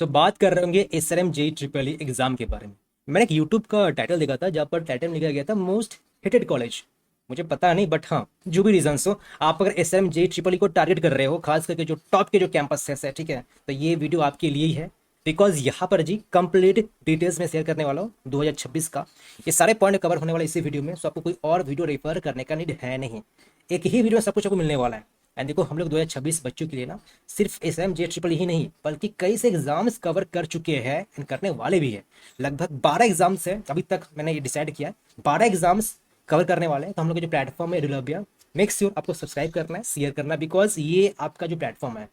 बात कर रहे होंगे SRM JEE triple E exam के बारे में। मैंने एक यूट्यूब का टाइटल देखा था जहाँ पर टाइटल लिखा गया था मोस्ट हेटेड कॉलेज। मुझे पता नहीं बट हाँ, जो भी रीजंस हो, आप अगर एसआरएम जेई ट्रिपल ई को टारगेट कर रहे हो, खास करके जो टॉप के जो कैंपस है, ठीक है, तो ये वीडियो आपके लिए ही है। बिकॉज यहाँ पर जी कंप्लीट डिटेल्स में शेयर करने वाला हूँ 2026 का। ये सारे पॉइंट कवर होने वाले इसी वीडियो में, सो आपको कोई और वीडियो रेफर करने का नीड है नहीं। एक ही वीडियो में सब कुछ आपको मिलने वाला है। एंड देखो, हम लोग 2026 बच्चों के लिए ना सिर्फ एस एम जे ट्रिपल ही नहीं बल्कि कई से एग्जाम्स कवर कर चुके हैं एंड करने वाले भी है। लगभग 12 एग्जाम्स है अभी तक, मैंने ये डिसाइड किया है 12 एग्जाम्स कवर करने वाले हैं। तो हम लोग का जो प्लेटफॉर्म है एडुलबिया, मेक श्योर आपको सब्सक्राइब करना है, शेयर करना है, बिकॉज ये आपका जो प्लेटफॉर्म है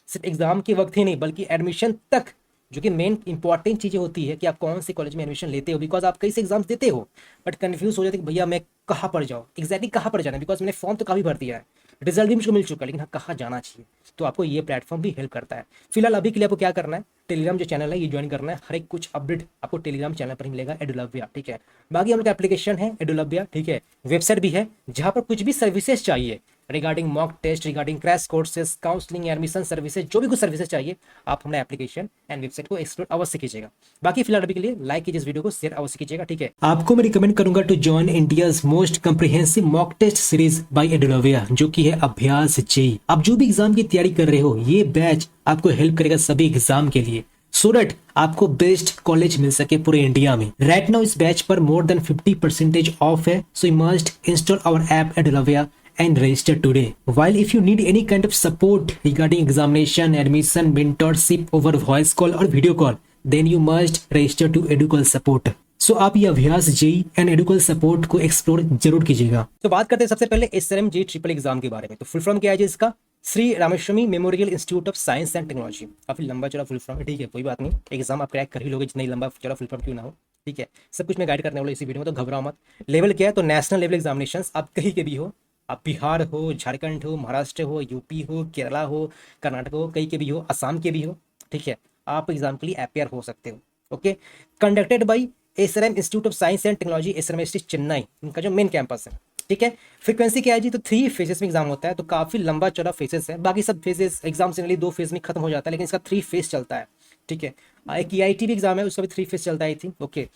सिर्फ एग्जाम के वक्त ही नहीं बल्कि एडमिशन तक, जो कि मेन इंपॉर्टेंट चीजें होती है कि आप कौन से कॉलेज में एडमिशन लेते हो। बिकॉज आप कई से एग्जाम्स देते हो बट कंफ्यूज हो जाते कि भैया मैं कहाँ पर जाऊँ, एग्जैक्टली कहाँ पर जाना है। बिकॉज मैंने फॉर्म तो काफी भर दिया है, रिजल्ट भी मुझको मिल चुका है, लेकिन हाँ कहाँ जाना चाहिए। तो आपको ये प्लेटफॉर्म भी हेल्प करता है। फिलहाल अभी के लिए आपको क्या करना है, टेलीग्राम जो चैनल है ये ज्वाइन करना है। हर एक कुछ अपडेट आपको टेलीग्राम चैनल पर ही मिलेगा, एडुलबिया, ठीक है। बाकी हम लोग का एप्लीकेशन है एडुलबिया, ठीक है, वेबसाइट भी है जहाँ पर कुछ भी सर्विसेज चाहिए regarding mock test, regarding crash courses, counselling, admission services, जो भी कुछ सर्विसेज चाहिए आप हमारे एप्लीकेशन एंड वेबसाइट को एक्सप्लोर अवश्य कीजिएगा। बाकी फिलहाल अभी के लिए लाइक कीजिए इस वीडियो को, शेयर अवश्य कीजिएगा, ठीक है। आपको मैं रिकमेंड करूंगा to join India's most comprehensive mock test series by Edulbhya, जो कि है अभ्यास जेई। आप जो भी एग्जाम की तैयारी कर रहे हो, ये बैच आपको हेल्प करेगा सभी एग्जाम के लिए, सो दैट आपको बेस्ट कॉलेज मिल सके पूरे इंडिया में। राइट नाउ इस बैच पर मोर देन 50% ऑफ है, so you must install our app Edulbhya and register today. While if you need any kind of support regarding examination, admission, mentorship over voice call or video call, then you must register to Educall support. सो आप ये अभ्यास JEE and एडुकल support को explore जरूर कीजिएगा। तो बात करते हैं सबसे पहले एसआरएम जेई ट्रिपल एग्जाम के बारे में। तो फुल फॉर्म क्या है जी इसका, Shri Rameshwari memorial institute of science and technology. काफी लंबा चौड़ा फुल फॉर्म है, ठीक है, कोई बात नहीं, एग्जाम आप क्रैक कर ही लोगे जितना ही लंबा चौड़ा फुल फॉर्म क्यों ना हो, ठीक है। सब कुछ मैं गाइड करने वाला इसी वीडियो में, तो घबराओ मत। लेवल क्या है, तो नेशनल लेवल एग्जामिनेशन, आप कहीं के भी हो, आप बिहार हो, झारखंड हो, महाराष्ट्र हो, यूपी हो, केरला हो, कर्नाटक हो, कहीं के भी हो, असम के भी हो, ठीक है, आप एग्जाम के लिए अपेयर हो सकते हो। Okay, conducted by SRM institute of science and technology, SRM Chennai, इनका जो मेन कैंपस है, ठीक है। फ्रीक्वेंसी क्या है जी, तो 3 फेजेस में एग्जाम होता है, तो काफी लंबा चौड़ा फेजेस है। बाकी सब फेजेस एग्जाम जनरली 2 फेज में खत्म हो जाता है, लेकिन इसका 3 फेज चलता है, ठीक है। एक ईआईटी भी एग्जाम है, उसका भी 3 फेज चलता है आई थिंक, ओके।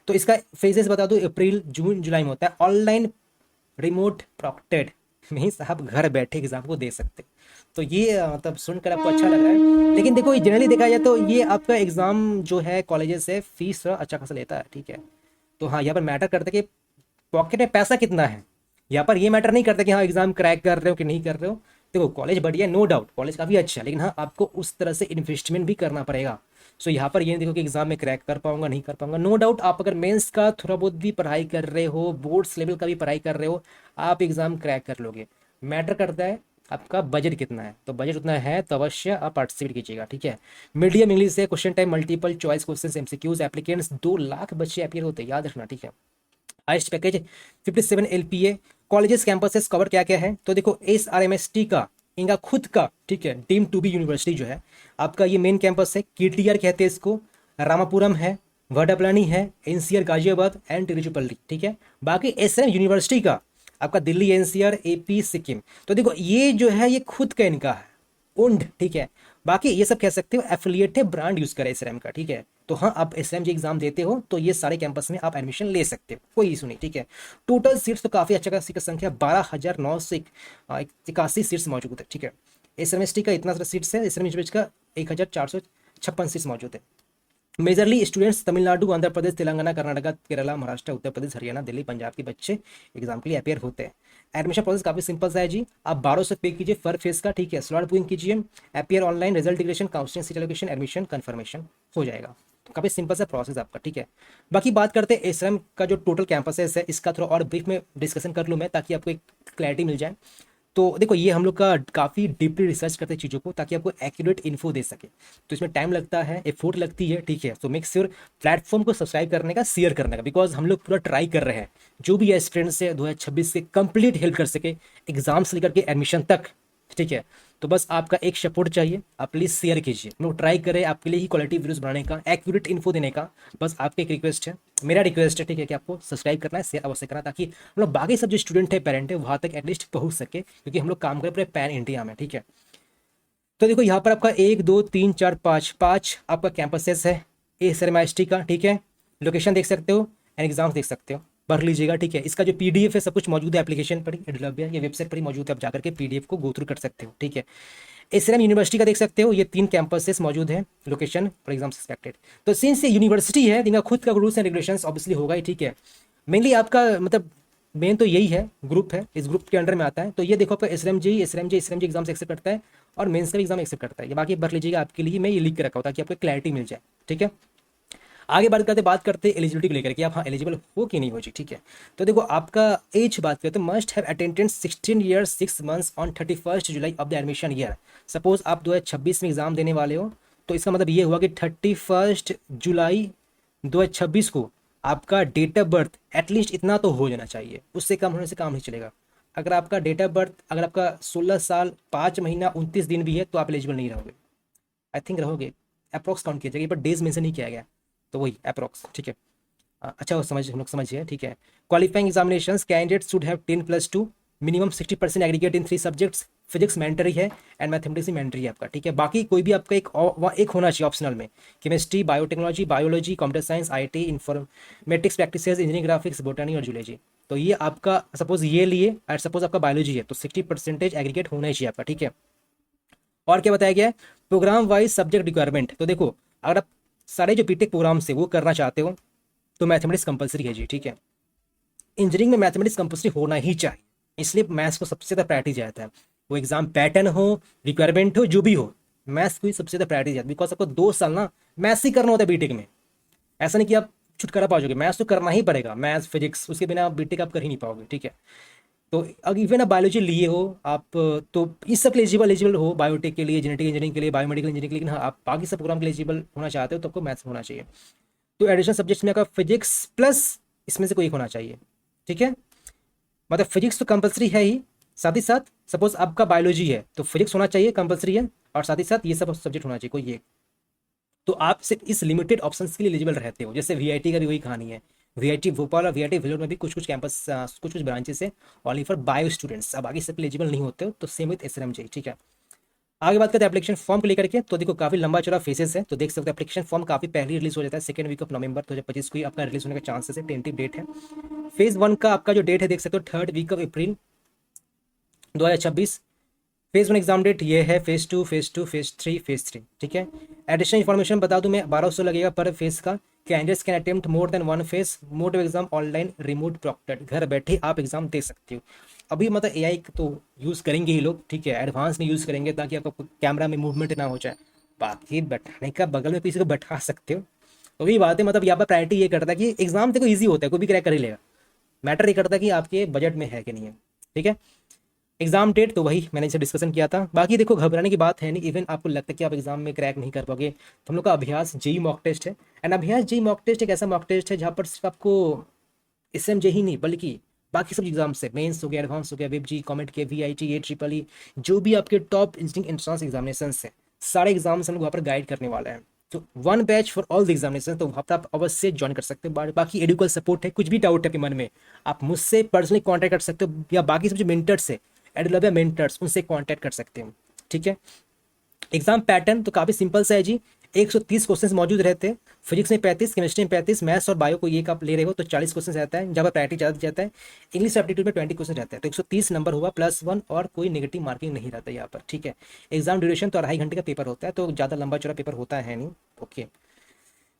तो इसका फेजेस बता दो, अप्रैल जून जुलाई में होता है। ऑनलाइन रिमोट प्रॉक्टेड, मीन्स आप घर बैठे एग्जाम को दे सकते हैं। तो ये मतलब सुनकर आपको अच्छा लग रहा है, लेकिन देखो जनरली देखा जाए तो ये आपका एग्जाम जो है कॉलेजेस से फीस थोड़ा अच्छा खासा लेता है, ठीक है। तो हाँ, यहाँ पर मैटर करता है कि पॉकेट में पैसा कितना है। यहाँ पर ये मैटर नहीं करता कि हाँ एग्जाम क्रैक कर रहे हो कि नहीं कर रहे हो। देखो कॉलेज बढ़िया है, नो डाउट कॉलेज काफ़ी अच्छा है, लेकिन हाँ आपको उस तरह से इन्वेस्टमेंट भी करना पड़ेगा। सो यहाँ पर ये नहीं देखो कि एग्जाम में क्रैक कर पाऊंगा नहीं कर पाऊंगा। नो डाउट आप अगर मेंस का थोड़ा बहुत भी पढ़ाई कर रहे हो, बोर्ड्स लेवल का भी पढ़ाई कर रहे हो, आप एग्जाम क्रैक कर लोगे। मैटर करता है आपका बजट कितना है, तो बजट उतना है तो अवश्य आप पार्टिसिपेट कीजिएगा, ठीक है। मीडियम इंग्लिश है, question time, multiple choice question, MCQs, applicants 2 lakh बच्चे अपियर होते हैं, याद रखना, ठीक है। Highest package 57 LPA. Colleges campuses cover क्या क्या है, तो देखो एसआरएमएसटी का, इनका खुद का, ठीक है, डीम टू बी यूनिवर्सिटी जो है आपका, ये मेन कैंपस है, केटीआर कहते हैं इसको, रामापुरम है, वडपलानी है, एनसीआर गाजियाबाद एंड तिरुचिपल्ली, ठीक है। बाकी एसएम यूनिवर्सिटी का आपका दिल्ली, एनसीआर, एपी, सिक्किम। तो देखो ये जो है ये खुद का इनका है, उंड, ठीक है। बाकी ये सब कह सकते हो एफिलिएट है, ब्रांड यूज करे एसआरएम का, ठीक है। तो हाँ, आप एसआरएम जी एग्जाम देते हो तो ये सारे कैंपस में आप एडमिशन ले सकते हो, कोई इशू नहीं, ठीक है। टोटल सीट्स तो काफी अच्छा खासी का संख्या 12,981 सीट्स मौजूद है, ठीक है। एसएमएसटी का इतना सारा सीट्स है, एसएम का 1,456 सीट्स मौजूद है। मेजरली स्टूडेंट्स तमिलनाडु, आंध्र प्रदेश, तेलंगाना, कर्नाटका, केरला, महाराष्ट्र, उत्तर प्रदेश, हरियाणा, दिल्ली, पंजाब के बच्चे एग्जाम के लिए अपेयर होते हैं। एडमिशन प्रोसेस काफी सिंपल सा है जी, आप 1200 पे कीजिए पर फेस का, ठीक है। स्लॉट बुकिंग कीजिए, appear online, result declaration, counselling, seat allocation, admission confirmation हो जाएगा। तो काफी सिंपल सा प्रोसेस आपका, ठीक है। बाकी बात करते हैं एसएम का जो टोटल कैंपसेस है, इसका थोड़ा और ब्रीफ में डिस्कशन कर लूँ मैं, ताकि आपको एक क्लैरिटी मिल जाए। तो देखो ये हम लोग का काफ़ी डीपली रिसर्च करते हैं चीज़ों को, ताकि आपको एक्यूरेट इन्फो दे सके। तो इसमें टाइम लगता है, एफोर्ट लगती है, ठीक है। तो मेक श्योर प्लेटफॉर्म को सब्सक्राइब करने का, शेयर करने का, बिकॉज हम लोग पूरा ट्राई कर रहे हैं जो भी एस्पिरेंट्स है 2026 से कंप्लीट हेल्प कर सके, एग्जाम से लेकर के एडमिशन तक, ठीक है। तो बस आपका एक सपोर्ट चाहिए, आप प्लीज़ शेयर कीजिए। हम लोग ट्राई करें आपके लिए ही क्वालिटी वीडियोस बनाने का, एक्यूरेट इन्फो देने का। बस आपकी एक रिक्वेस्ट है, मेरा रिक्वेस्ट है, ठीक है, कि आपको सब्सक्राइब करना है, शेयर अवश्य करना, ताकि हम लोग बाकी सब जो स्टूडेंट है, पेरेंट है, वहाँ तक एटलीस्ट पहुँच सके, क्योंकि हम लोग काम करें पूरे पैन इंडिया में, ठीक है। तो देखो यहाँ पर आपका 1 2 3 4 5 आपका कैंपसेस है एसआरएमआईएसटी का, ठीक है। लोकेशन देख सकते हो एंड एग्जाम्स देख सकते हो, पढ़ लीजिएगा, ठीक है। इसका जो पीडीएफ है सब कुछ मौजूद है एप्लीकेशन पर ही, एडुलैब या वेबसाइट पर ही मौजूद है, आप जाकर के पीडीएफ को गो थ्रू कर सकते हो, ठीक है। एसआरएम यूनिवर्सिटी का देख सकते हो, ये 3 कैंपसेस मौजूद है, लोकेशन फॉर एग्जाम्स एक्सपेक्टेड। तो सिंस ये यूनिवर्सिटी है, इनका खुद का रूल्स एंड रेगुलेशंस ऑब्वियसली होगा ही, ठीक है। मेनली आपका मतलब मेन तो यही है, ग्रुप है, इस ग्रुप के अंडर में आता है। तो ये देखो आपका एसआरएम जी एग्जाम एक्सेप्ट करता है और मेंस का भी एग्जाम एक्सेप्ट करता है। ये बाकी भर लीजिएगा, आपके लिए मैं ये लिख के रखा होता है कि आपको क्लैरिटी मिल जाए, ठीक है। आगे बात करते एलिजिबिलिटी को लेकर कि आप हाँ एलिजिबल हो कि नहीं हो जी, ठीक है। तो देखो आपका एज बात करें तो must have attended 16 years 6 months on 31 July of the admission year. Suppose आप 2026 में एग्जाम देने वाले हो, तो इसका मतलब ये हुआ कि 31 जुलाई 2026 को आपका डेट ऑफ बर्थ एटलीस्ट इतना तो हो जाना चाहिए, उससे कम होने से काम नहीं चलेगा। अगर आपका डेट ऑफ बर्थ अगर आपका 16 साल 5 महीना 29 दिन भी है तो आप एलिजिबल नहीं रहोगे। आई थिंक रहोगे, अप्रोक्स काउंट किया जाएगा, बट डेज मेंशन नहीं किया गया, तो वही अप्रोक्स, ठीक है। अच्छा वो समझ हम लोग समझिए, ठीक है। Qualifying examinations candidate should have 10+2 minimum 60% aggregate in 3 subjects. Physics mandatory है एंड मैथमेटिक्स मैंडेटरी है आपका, ठीक है। बाकी कोई भी आपका एक होना चाहिए ऑप्शनल में, chemistry biotechnology biology computer science IT informatics practices engineering graphics botany और जूलॉजी। तो ये आपका सपोज ये लिए और सपोज आपका बायोलॉजी है तो 60% एग्रीगेट होना ही चाहिए आपका, ठीक है। और क्या बताया गया है, प्रोग्राम वाइज सब्जेक्ट रिक्वायरमेंट। तो देखो अगर आप सारे जो बीटेक प्रोग्राम से वो करना चाहते हो तो मैथमेटिक्स कंपलसरी है जी, ठीक है। इंजीनियरिंग में मैथमेटिक्स कंपलसरी होना ही चाहिए, इसलिए मैथ्स को सबसे ज़्यादा प्रायोरिटी दिया जाता है। वो एग्जाम पैटर्न हो रिक्वायरमेंट हो जो भी हो, मैथ्स को ही सबसे ज़्यादा प्रायोरिटी दिया जाता है। बिकॉज आपको 2 साल ना मैथ्स ही करना होता है बीटेक में। ऐसा नहीं कि आप छुटकारा पा जाओगे, मैथ्स तो करना ही पड़ेगा, मैथ्स फिजिक्स, उसके बिना बीटेक आप कर ही नहीं पाओगे, ठीक है। तो अगर इवन आप बायोलॉजी लिए हो आप, तो इस सब के एलिजिबल हो, बायोटेक के लिए, जेनेटिक इंजीनियरिंग के लिए, बायोमेडिकल इंजीनियरिंग के लिए, लेकिन हाँ आप बाकी सब प्रोग्राम के लिए एलिजिबल होना चाहते हो तो आपको मैथ्स होना चाहिए। तो एडिशनल सब्जेक्ट्स में आपका फिजिक्स प्लस इसमें से कोई एक होना चाहिए, ठीक है। मतलब फिजिक्स तो कंपलसरी है ही, साथ ही साथ सपोज आपका बायोलॉजी है तो फिजिक्स होना चाहिए, कंपलसरी है, और साथ ही साथ ये सब सब्जेक्ट होना चाहिए कोई एक। तो आप सिर्फ इस लिमिटेड ऑप्शंस के लिए एलिजिबल रहते हो। जैसे वीआईटी का भी वही कहानी है, वीआईटी भोपाल और वीआईटी वेलोर में भी कुछ कुछ कैंपस कुछ कुछ ब्रांचेस है ओनली फॉर बायो स्टूडेंट्स, अब आगे सब एलिजिबल नहीं होते हो। तो सेम विथ एसएनएमजे, ठीक है। आगे बात करते हैं एप्लीकेशन फॉर्म को लेकर के। तो देखो काफी लंबा चौड़ा फेसेस है, तो देख सकते हो एप्लीकेशन फॉर्म काफी पहले रिलीज हो जाता है, सेकंड वीक ऑफ नवंबर 2025 को ही आपका रिलीज होने का चांसेस है, टेंटिव डेट है। फेज 1 का आपका जो डेट है देख सकते हो 3rd week of April 2026। Phase 1 exam date ये है, फेज 2 फेज 3, ठीक है। एडिशनल इन्फॉर्मेशन बता दूं मैं, 1200 लगेगा पर फेज का। Candidates can attempt more than 1 phase, mode of exam online remote proctored, घर बैठे आप एग्जाम दे सकते हो। अभी मतलब एआई तो यूज़ करेंगे ही लोग, ठीक है, एडवांस में यूज़ करेंगे ताकि आपका कैमरा में मूवमेंट ना हो जाए। बाकी बैठाने का बगल में किसी को बैठा सकते हो, तो वही बात है। मतलब यहाँ पर प्रायोरिटी ये करता है कि एग्जाम देखो ईजी होता है, कोई भी क्रैक कर ही लेगा, मैटर ये करता है कि आपके बजट में है कि नहीं है, ठीक है। एग्जाम डेट तो वही मैंने इसे डिस्कशन किया था। बाकी देखो घबराने की बात है नहीं, इवन आपको लगता है कि आप एग्जाम में क्रैक नहीं कर पाओगे तो हम लोग का अभ्यास जेई मॉक टेस्ट है। एंड अभ्यास जेई मॉक टेस्ट एक ऐसा मॉक टेस्ट है जहाँ पर सिर्फ आपको एसएमजे ही नहीं बल्कि बाकी सब एग्जाम से, मेंस हो गया, एडवांस हो गया, वेब जी, कॉमेट के, वीआईटी, ये ट्रिपल ई, जो भी आपके टॉप इंजीनियरिंग एंट्रेंस एग्जामिनेशन है सारे एग्जाम्स हम लोग वहाँ पर गाइड करने वाला है। तो 1 batch for all the examination, तो वहाँ पर आप अवश्य ज्वाइन कर सकते हो। बाकी एडुकल सपोर्ट है, कुछ भी डाउट है आपके मन में आप मुझसे पर्सनली कॉन्टैक्ट कर सकते हो, या बाकी सब जो मेंटर्स है एडुलैब मेंटर्स उनसे कांटेक्ट कर सकते हैं, ठीक है। एग्जाम पैटर्न तो काफ़ी सिंपल सा है जी, 130 क्वेश्चंस मौजूद रहते हैं। फिजिक्स में 35, केमिस्ट्री में 35, मैथ्स और बायो को एक आप ले रहे हो तो 40 क्वेश्चन रहता है, जहाँ पर प्रायोरिटी ज़्यादा जाता है। इंग्लिश एप्टीट्यूड में 20 क्वेश्चन रहता है, तो 130 नंबर हुआ +1, और कोई नेगेटिव मार्किंग नहीं रहता यहाँ पर, ठीक है। एग्जाम ड्यूरेशन तो 2.5 घंटे का पेपर होता है, तो ज़्यादा लंबा चौड़ा पेपर होता है नहीं, ओके।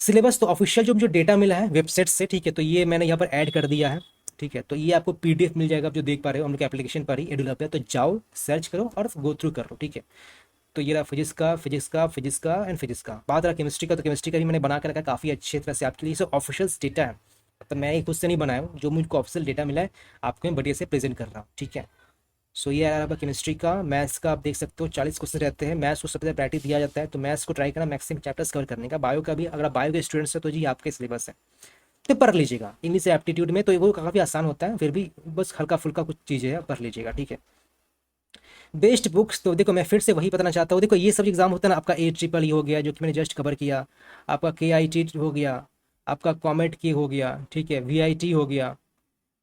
सिलेबस तो ऑफिशियल जो डेटा मिला है वेबसाइट से, ठीक है, तो ये मैंने यहाँ पर ऐड कर दिया है, ठीक है। तो ये आपको पीडीएफ मिल जाएगा, आप जो देख पा रहे हो हम लोग के एप्लीकेशन पर ही एडुलैब पे, तो जाओ सर्च करो और गो थ्रू करो, ठीक है। तो ये रहा फिजिक्स का एंड फिजिक्स का। बात रहा केमिस्ट्री का, तो केमिस्ट्री का भी मैंने बना कर रखा काफ़ी अच्छी तरह से आपके लिए, सब ऑफिशियल डेटा है, तो मैं खुद से नहीं बनाया हूँ, जो मुझको ऑफिशियल डेटा मिला है आपको मैं बढ़िया से प्रेजेंट कर रहा हूँ, ठीक है। सो ये रहा आपका केमिस्ट्री का। मैथ्स का आप देख सकते हो 40 क्वेश्चन रहते हैं, मैथ्स को सबसे ज़्यादा प्रायोरिटी दिया जाता है, तो मैथ्स को ट्राई करना मैक्सिमम चैप्टर्स कवर करने का। बायो का भी अगर आप बायो के स्टूडेंट्स हैं तो जी आपके सिलेबस है तो पढ़ लीजिएगा। इंग्लिश एप्टीट्यूड में तो वो काफ़ी आसान होता है, फिर भी बस हल्का फुल्का कुछ चीज़ें है, पढ़ लीजिएगा, ठीक है। बेस्ट बुक्स तो देखो मैं फिर से वही बताना चाहता हूँ, देखो ये सब एग्जाम होता है ना, आपका AEEE हो गया जो कि मैंने जस्ट कवर किया, आपका KIT हो गया, आपका कॉमेट की हो गया, ठीक है, VIT हो गया,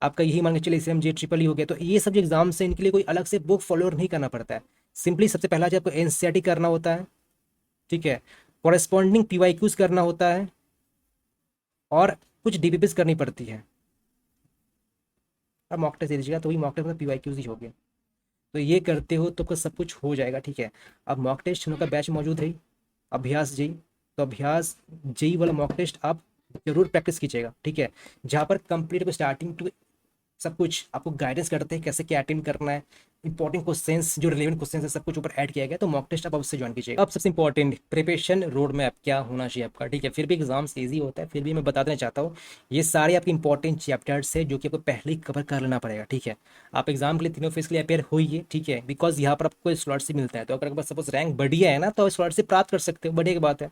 आपका यही मान के चलिए SMJ ट्रिपल ई हो गया। तो ये सब जो एग्जाम्स हैं इनके लिए कोई अलग से बुक फॉलो नहीं करना पड़ता है, सिंपली सबसे पहला जो आपको एनसीईआरटी करना होता है, ठीक है, कॉरेस्पॉन्डिंग पीवाईक्यूज करना होता है और कुछ डीबीपीस करनी पड़ती है। अब मॉक टेस्ट दे दीजिएगा तो वही मॉक टेस्ट मतलब पीवाईक्यूज ही हो गया। तो ये करते हो तो सब कुछ हो जाएगा, ठीक है। अब मॉक टेस्ट का बैच मौजूद है, अभ्यास जेई, तो अभ्यास जेई वाला मॉक टेस्ट आप जरूर प्रैक्टिस कीजिएगा, ठीक है। जहाँ पर कंप्लीट स्टार्टिंग टू सब कुछ आपको गाइडेंस करते हैं कैसे क्या अटेंड करना है, इंपॉर्टेंट क्वेश्चंस जो रिलेवेंट क्वेश्चंस है सब कुछ ऊपर ऐड किया गया, तो मॉक टेस्ट आप अवश्य ज्वाइन कीजिएगा। अब सबसे इंपॉर्टेंट प्रिपरेशन रोड मैप क्या होना चाहिए आपका, ठीक है। फिर भी एग्जाम्स ईजी होता है, फिर भी मैं बता देना चाहता हूँ ये सारे आपके इंपॉर्टेंट चैप्टर्स है जो कि आपको पहले ही कवर कर लेना पड़ेगा, ठीक है। आप एग्जाम के लिए तीनों फेज के लिए अपेयर होइए, ठीक है, बिकॉज यहाँ पर आपको स्लॉट से मिलता है, तो अगर आपके सपोज रैंक बढ़िया है ना तो स्लॉट से प्राप्त कर सकते हो, बढ़िया की बात है।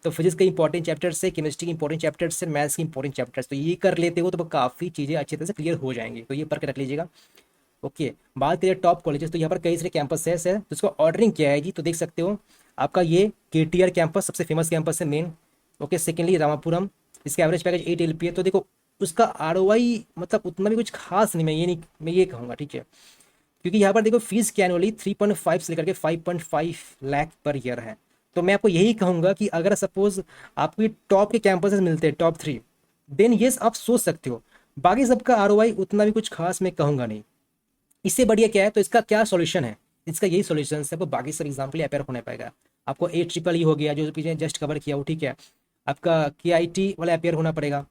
तो फिजिक्स के इंपॉर्टेंट चैप्टर्स है, केमिस्ट्री के इंपॉर्टेंट चैप्टर्स है, मैथ्स के इंपॉर्टेंट चैप्टर्स, तो ये कर लेते हो तो काफ़ी चीज़ें अच्छी तरह से क्लियर हो जाएंगी, तो ये पढ़ के रख लीजिएगा। ओके, बात करिए टॉप कॉलेजेस, तो यहाँ पर कई सारे कैंपस है तो उसका ऑर्डरिंग क्या है जी, तो देख सकते हो आपका ये केटीआर कैंपस सबसे फेमस कैंपस है मेन। ओके, सेकेंडली रामापुरम, इसका एवरेज पैकेज 8 LPA है, तो देखो उसका आरओआई मतलब उतना भी कुछ खास नहीं, मैं ये कहूँगा, ठीक है, क्योंकि यहाँ पर देखो फीस की एनुअली 3.5 से लेकर के 5.5 लाख पर ईयर है। तो मैं आपको यही कहूँगा कि अगर सपोज आपको टॉप के कैंपसेस मिलते हैं टॉप 3, देन येस आप सोच सकते हो, बाकी सबका आरओआई उतना भी कुछ खास मैं कहूँगा नहीं। इससे बढ़िया क्या है, तो इसका क्या सॉल्यूशन है, इसका यही सॉल्यूशन है, आपको बाकी सब एग्जाम के लिए अपेयर होने पाएगा। आपको AEEE हो गया जो पीछे जस्ट कवर किया हो, ठीक है, आपका KIT वाला अपेयर होना पड़ेगा,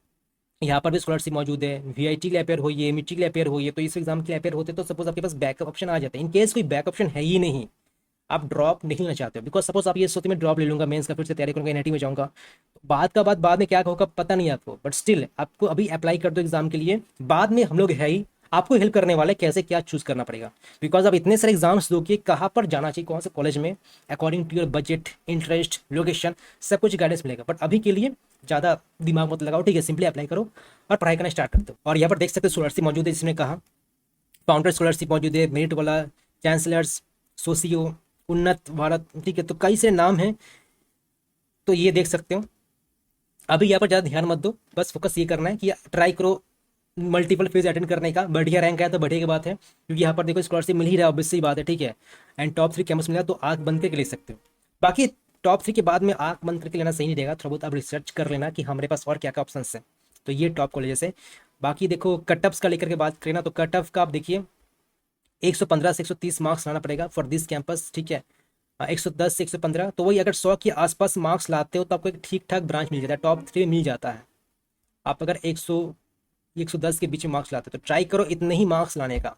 यहाँ पर भी स्कॉलरशिप मौजूद है, VIT के लिए अपेयर होइए, MIT के लिए अपेयर होइए, तो इस एग्जाम के लिए अपेयर होते तो सपोज आपके पास बैकअप ऑप्शन आ जाता है। इन केस कोई बैक ऑप्शन है ही नहीं, आप ड्रॉप नहीं लेना चाहते हो, बिकॉज सपोज आप ये सोचते मैं ड्रॉप ले लूंगा, मेंस का फिर से तैयारी करूंगा, NIT में जाऊंगा, तो बाद में क्या होगा पता नहीं आपको, बट स्टिल आपको अभी अप्लाई कर दो एग्जाम के लिए, बाद में हम लोग है ही आपको हेल्प करने वाले कैसे क्या चूज करना पड़ेगा, बिकॉज आप इतने सारे एग्जाम्स दो कि कहाँ पर जाना चाहिए, कौन से कॉलेज में, according to your budget, interest, location, सब कुछ गाइडेंस मिलेगा। बट अभी के लिए ज़्यादा दिमाग मत लगाओ, ठीक है, सिंपली अप्लाई करो और पढ़ाई करना स्टार्ट कर दो। और यहाँ पर देख सकते हो स्कॉलरशिप मौजूद है, जिसने कहा फाउंडर स्कॉलरशिप मौजूद है, मेरिट वाला, चांसलर्स, सोशियो, उन्नत भारत, ठीक है, तो कई सारे नाम हैं, तो ये देख सकते हो। अभी यहाँ पर ज़्यादा ध्यान मत दो, बस फोकस ये करना है कि ट्राई करो मल्टीपल फेज अटेंड करने का, बढ़िया रैंक आया तो बढ़िया की बात है, क्योंकि यहाँ पर देखो स्कॉलरशिप मिल ही रहा है, ऑब्वियस सी बात है, ठीक है, एंड टॉप 3 कैंपस मिला तो आंख बंद करके ले सकते हो। बाकी टॉप 3 के बाद में आंख बंद करके लेना सही नहीं रहेगा, थोड़ा बहुत आप रिसर्च कर लेना कि हमारे पास और क्या क्या ऑप्शन है। तो ये टॉप कॉलेजेस है। बाकी देखो कट ऑफ्स का लेकर के बात करें ना, तो कट ऑफ का आप देखिए 115 से 130 मार्क्स लाना पड़ेगा फॉर दिस कैंपस, ठीक है, 110 से 115, तो वही अगर 100 के आसपास मार्क्स लाते हो तो आपको एक ठीक ठाक ब्रांच मिल जाता है, टॉप 3 मिल जाता है। आप अगर 110 के बीच में मार्क्स लाते हो तो ट्राई करो इतने ही मार्क्स लाने का।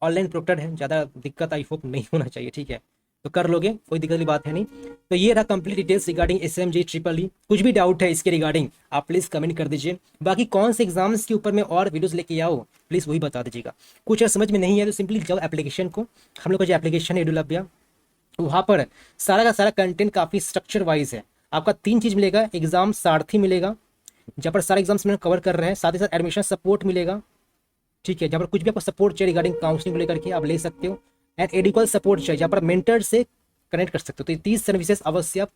ऑनलाइन प्रोक्टेड है, ज़्यादा दिक्कत आई होप नहीं होना चाहिए, ठीक है, तो कर लोगे, कोई दिक्कत वाली बात है नहीं। तो ये रहा complete details regarding SMJ EEE। कुछ भी डाउट है इसके रिगार्डिंग आप प्लीज़ कमेंट कर दीजिए। बाकी कौन से एग्जाम्स के ऊपर मैं और वीडियोस लेके आओ प्लीज़ वही बता दीजिएगा। कुछ अगर समझ में नहीं है तो सिंपली जाओ एप्लीकेशन को, हम लोग का जो एप्लीकेशन है एडुलभ्या, वहाँ पर सारा का सारा कंटेंट काफ़ी स्ट्रक्चर वाइज है। आपका 3 चीज़ मिलेगा, एग्जाम सारथी मिलेगा जहाँ पर सारे एग्जाम्स में कवर कर रहे हैं, साथ ही साथ एडमिशन सपोर्ट मिलेगा, ठीक है, जहाँ पर कुछ भी आपको सपोर्ट चाहिए रिगार्डिंग काउंसलिंग को लेकर के आप ले सकते हो, एंड एडिक्वल सपोर्ट चाहिए जहाँ पर मेंटर से कनेक्ट कर सकते हो। तो ये 30 सर्विसेज अवश्य आप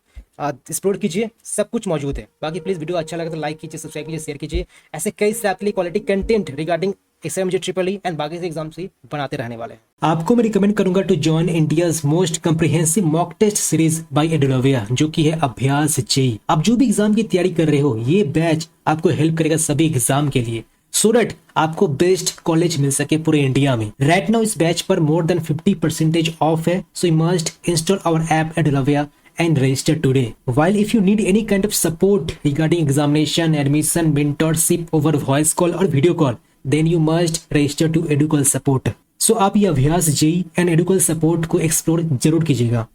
एक्सप्लोर कीजिए, सब कुछ मौजूद है। बाकी प्लीज़ वीडियो अच्छा लगे तो लाइक कीजिए, सब्सक्राइब कीजिए, शेयर कीजिए, ऐसे कई सारे आपके लिए quality content regarding SMJ EEE and बाकी से एग्जाम्स ही बनाते रहने वाले हैं। आपको मैं रिकमेंड करूंगा to join India's most comprehensive mock test series by Edulbhya, जो कि है अभ्यास जेई। आप जो भी एग्जाम की तैयारी कर रहे हो, ये बैच आपको हेल्प करेगा सभी एग्जाम के लिए, सो दैट आपको बेस्ट कॉलेज मिल सके पूरे इंडिया में। राइट नाउ इस बैच पर मोर देन 50% ऑफ है, so you must install our app Edulbhya and register today. While if you need any kind of support regarding examination, admission, mentorship over voice call or video call, then you must register to Educall support. So आप ये अभ्यास JEE and एडुकल support को explore जरूर कीजिएगा।